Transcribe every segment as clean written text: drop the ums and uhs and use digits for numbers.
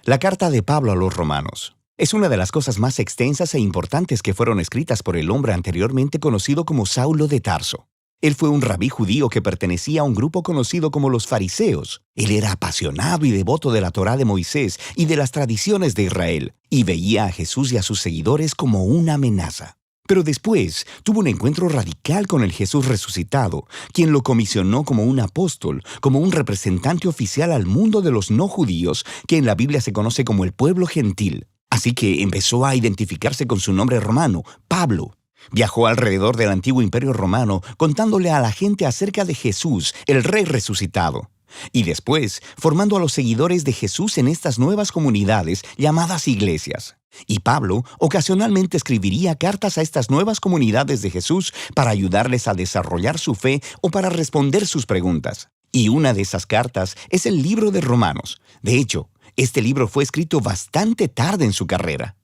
La carta de Pablo a los Romanos es una de las cosas más extensas e importantes que fueron escritas por el hombre anteriormente conocido como Saulo de Tarso. Él fue un rabí judío que pertenecía a un grupo conocido como los fariseos. Él era apasionado y devoto de la Torá de Moisés y de las tradiciones de Israel, y veía a Jesús y a sus seguidores como una amenaza. Pero después tuvo un encuentro radical con el Jesús resucitado, quien lo comisionó como un apóstol, como un representante oficial al mundo de los no judíos, que en la Biblia se conoce como el pueblo gentil. Así que empezó a identificarse con su nombre romano, Pablo. Viajó alrededor del antiguo imperio romano contándole a la gente acerca de Jesús, el Rey resucitado. Y después, formando a los seguidores de Jesús en estas nuevas comunidades llamadas iglesias. Y Pablo ocasionalmente escribiría cartas a estas nuevas comunidades de Jesús para ayudarles a desarrollar su fe o para responder sus preguntas. Y una de esas cartas es el libro de Romanos. De hecho, este libro fue escrito bastante tarde en su carrera.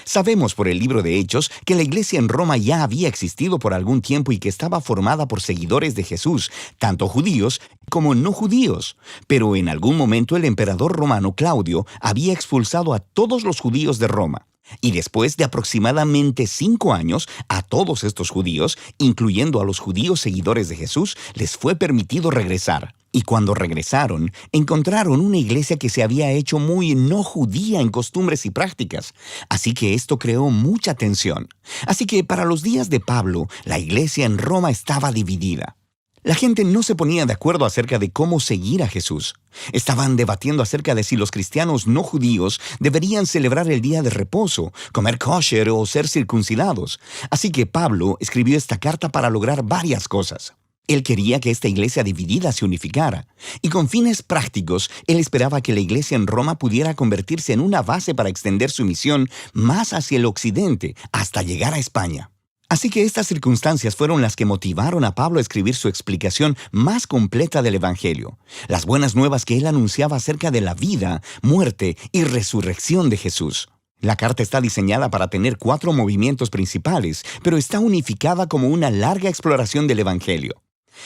Sabemos por el libro de Hechos que la iglesia en Roma ya había existido por algún tiempo y que estaba formada por seguidores de Jesús, tanto judíos como no judíos. Pero en algún momento el emperador romano Claudio había expulsado a todos los judíos de Roma. Y después de aproximadamente 5 años, a todos estos judíos, incluyendo a los judíos seguidores de Jesús, les fue permitido regresar. Y cuando regresaron, encontraron una iglesia que se había hecho muy no judía en costumbres y prácticas. Así que esto creó mucha tensión. Así que para los días de Pablo, la iglesia en Roma estaba dividida. La gente no se ponía de acuerdo acerca de cómo seguir a Jesús. Estaban debatiendo acerca de si los cristianos no judíos deberían celebrar el día de reposo, comer kosher o ser circuncidados. Así que Pablo escribió esta carta para lograr varias cosas. Él quería que esta iglesia dividida se unificara, y con fines prácticos, él esperaba que la iglesia en Roma pudiera convertirse en una base para extender su misión más hacia el occidente, hasta llegar a España. Así que estas circunstancias fueron las que motivaron a Pablo a escribir su explicación más completa del Evangelio, las buenas nuevas que él anunciaba acerca de la vida, muerte y resurrección de Jesús. La carta está diseñada para tener 4 movimientos principales, pero está unificada como una larga exploración del Evangelio.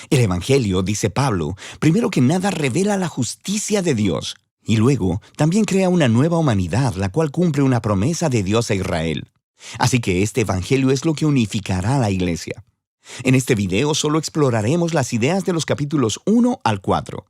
El Evangelio, dice Pablo, primero que nada revela la justicia de Dios, y luego también crea una nueva humanidad, la cual cumple una promesa de Dios a Israel. Así que este Evangelio es lo que unificará a la iglesia. En este video solo exploraremos las ideas de los capítulos 1 al 4.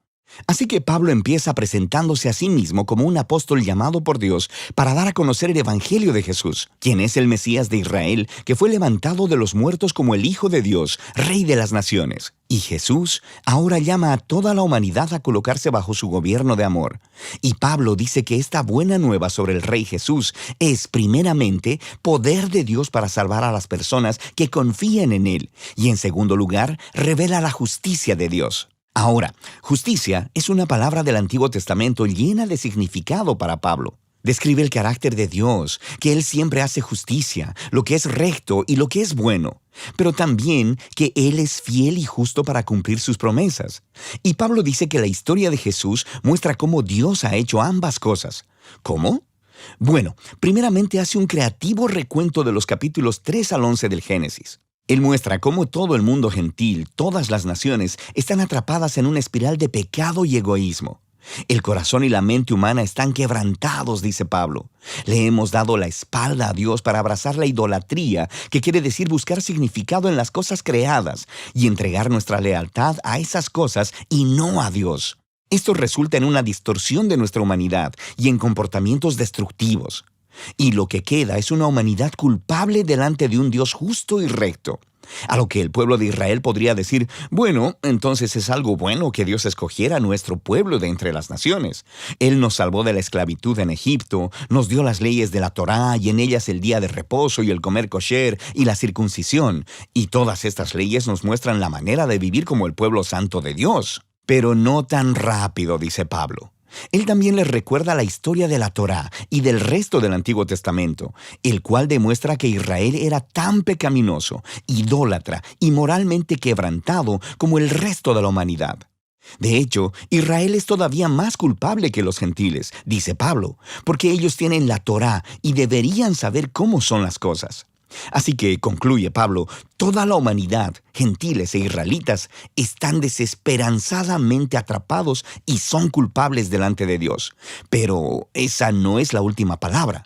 Así que Pablo empieza presentándose a sí mismo como un apóstol llamado por Dios para dar a conocer el Evangelio de Jesús, quien es el Mesías de Israel, que fue levantado de los muertos como el Hijo de Dios, Rey de las Naciones. Y Jesús ahora llama a toda la humanidad a colocarse bajo su gobierno de amor. Y Pablo dice que esta buena nueva sobre el Rey Jesús es, primeramente, poder de Dios para salvar a las personas que confíen en Él, y en segundo lugar, revela la justicia de Dios. Ahora, justicia es una palabra del Antiguo Testamento llena de significado para Pablo. Describe el carácter de Dios, que Él siempre hace justicia, lo que es recto y lo que es bueno, pero también que Él es fiel y justo para cumplir sus promesas. Y Pablo dice que la historia de Jesús muestra cómo Dios ha hecho ambas cosas. ¿Cómo? Bueno, primeramente hace un creativo recuento de los capítulos 3 al 11 del Génesis. Él muestra cómo todo el mundo gentil, todas las naciones, están atrapadas en una espiral de pecado y egoísmo. El corazón y la mente humana están quebrantados, dice Pablo. Le hemos dado la espalda a Dios para abrazar la idolatría, que quiere decir buscar significado en las cosas creadas y entregar nuestra lealtad a esas cosas y no a Dios. Esto resulta en una distorsión de nuestra humanidad y en comportamientos destructivos. Y lo que queda es una humanidad culpable delante de un Dios justo y recto. A lo que el pueblo de Israel podría decir, bueno, entonces es algo bueno que Dios escogiera a nuestro pueblo de entre las naciones. Él nos salvó de la esclavitud en Egipto, nos dio las leyes de la Torá y en ellas el día de reposo y el comer kosher y la circuncisión. Y todas estas leyes nos muestran la manera de vivir como el pueblo santo de Dios. Pero no tan rápido, dice Pablo. Él también les recuerda la historia de la Torá y del resto del Antiguo Testamento, el cual demuestra que Israel era tan pecaminoso, idólatra y moralmente quebrantado como el resto de la humanidad. De hecho, Israel es todavía más culpable que los gentiles, dice Pablo, porque ellos tienen la Torá y deberían saber cómo son las cosas. Así que, concluye Pablo, toda la humanidad, gentiles e israelitas, están desesperanzadamente atrapados y son culpables delante de Dios. Pero esa no es la última palabra.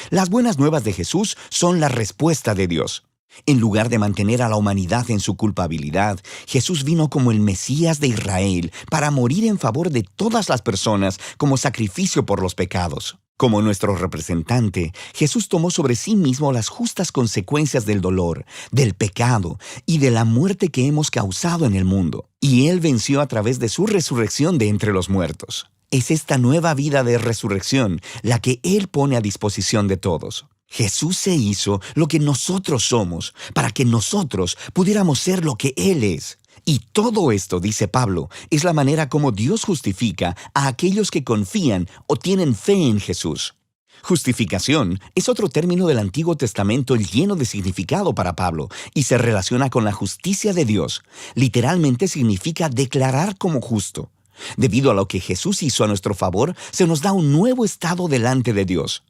Las buenas nuevas de Jesús son la respuesta de Dios. En lugar de mantener a la humanidad en su culpabilidad, Jesús vino como el Mesías de Israel para morir en favor de todas las personas como sacrificio por los pecados. Como nuestro representante, Jesús tomó sobre sí mismo las justas consecuencias del dolor, del pecado y de la muerte que hemos causado en el mundo. Y Él venció a través de su resurrección de entre los muertos. Es esta nueva vida de resurrección la que Él pone a disposición de todos. Jesús se hizo lo que nosotros somos, para que nosotros pudiéramos ser lo que Él es. Y todo esto, dice Pablo, es la manera como Dios justifica a aquellos que confían o tienen fe en Jesús. Justificación es otro término del Antiguo Testamento lleno de significado para Pablo y se relaciona con la justicia de Dios. Literalmente significa declarar como justo. Debido a lo que Jesús hizo a nuestro favor, se nos da un nuevo estado delante de Dios.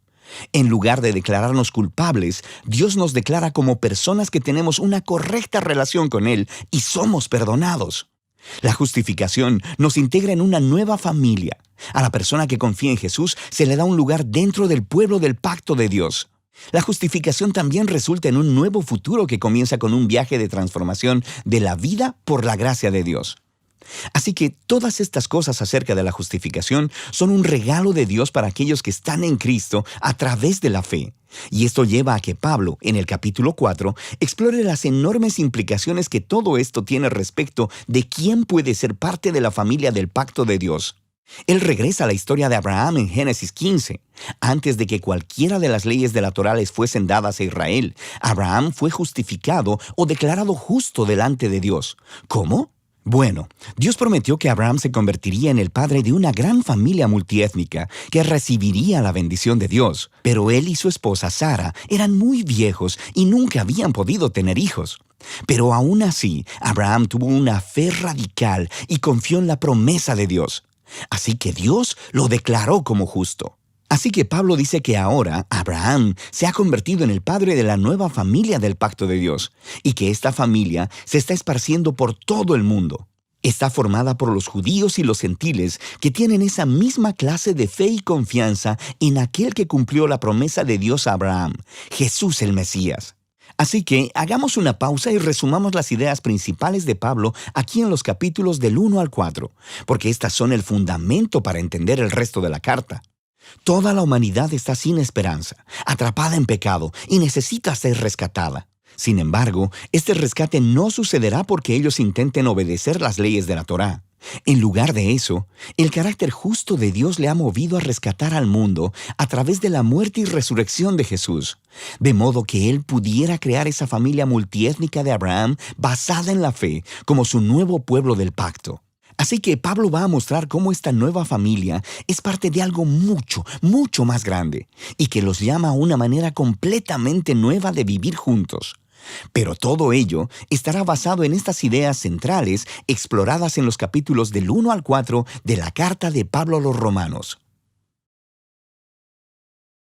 En lugar de declararnos culpables, Dios nos declara como personas que tenemos una correcta relación con Él y somos perdonados. La justificación nos integra en una nueva familia. A la persona que confía en Jesús se le da un lugar dentro del pueblo del pacto de Dios. La justificación también resulta en un nuevo futuro que comienza con un viaje de transformación de la vida por la gracia de Dios. Así que todas estas cosas acerca de la justificación son un regalo de Dios para aquellos que están en Cristo a través de la fe. Y esto lleva a que Pablo, en el capítulo 4, explore las enormes implicaciones que todo esto tiene respecto de quién puede ser parte de la familia del pacto de Dios. Él regresa a la historia de Abraham en Génesis 15. Antes de que cualquiera de las leyes de la Torá les fuesen dadas a Israel, Abraham fue justificado o declarado justo delante de Dios. ¿Cómo? Bueno, Dios prometió que Abraham se convertiría en el padre de una gran familia multiétnica que recibiría la bendición de Dios, pero él y su esposa Sara eran muy viejos y nunca habían podido tener hijos. Pero aún así, Abraham tuvo una fe radical y confió en la promesa de Dios. Así que Dios lo declaró como justo. Así que Pablo dice que ahora Abraham se ha convertido en el padre de la nueva familia del pacto de Dios y que esta familia se está esparciendo por todo el mundo. Está formada por los judíos y los gentiles que tienen esa misma clase de fe y confianza en aquel que cumplió la promesa de Dios a Abraham, Jesús el Mesías. Así que hagamos una pausa y resumamos las ideas principales de Pablo aquí en los capítulos del 1 al 4, porque estas son el fundamento para entender el resto de la carta. Toda la humanidad está sin esperanza, atrapada en pecado y necesita ser rescatada. Sin embargo, este rescate no sucederá porque ellos intenten obedecer las leyes de la Torá. En lugar de eso, el carácter justo de Dios le ha movido a rescatar al mundo a través de la muerte y resurrección de Jesús, de modo que Él pudiera crear esa familia multiétnica de Abraham basada en la fe como su nuevo pueblo del pacto. Así que Pablo va a mostrar cómo esta nueva familia es parte de algo mucho, mucho más grande y que los llama a una manera completamente nueva de vivir juntos. Pero todo ello estará basado en estas ideas centrales exploradas en los capítulos del 1 al 4 de la carta de Pablo a los Romanos.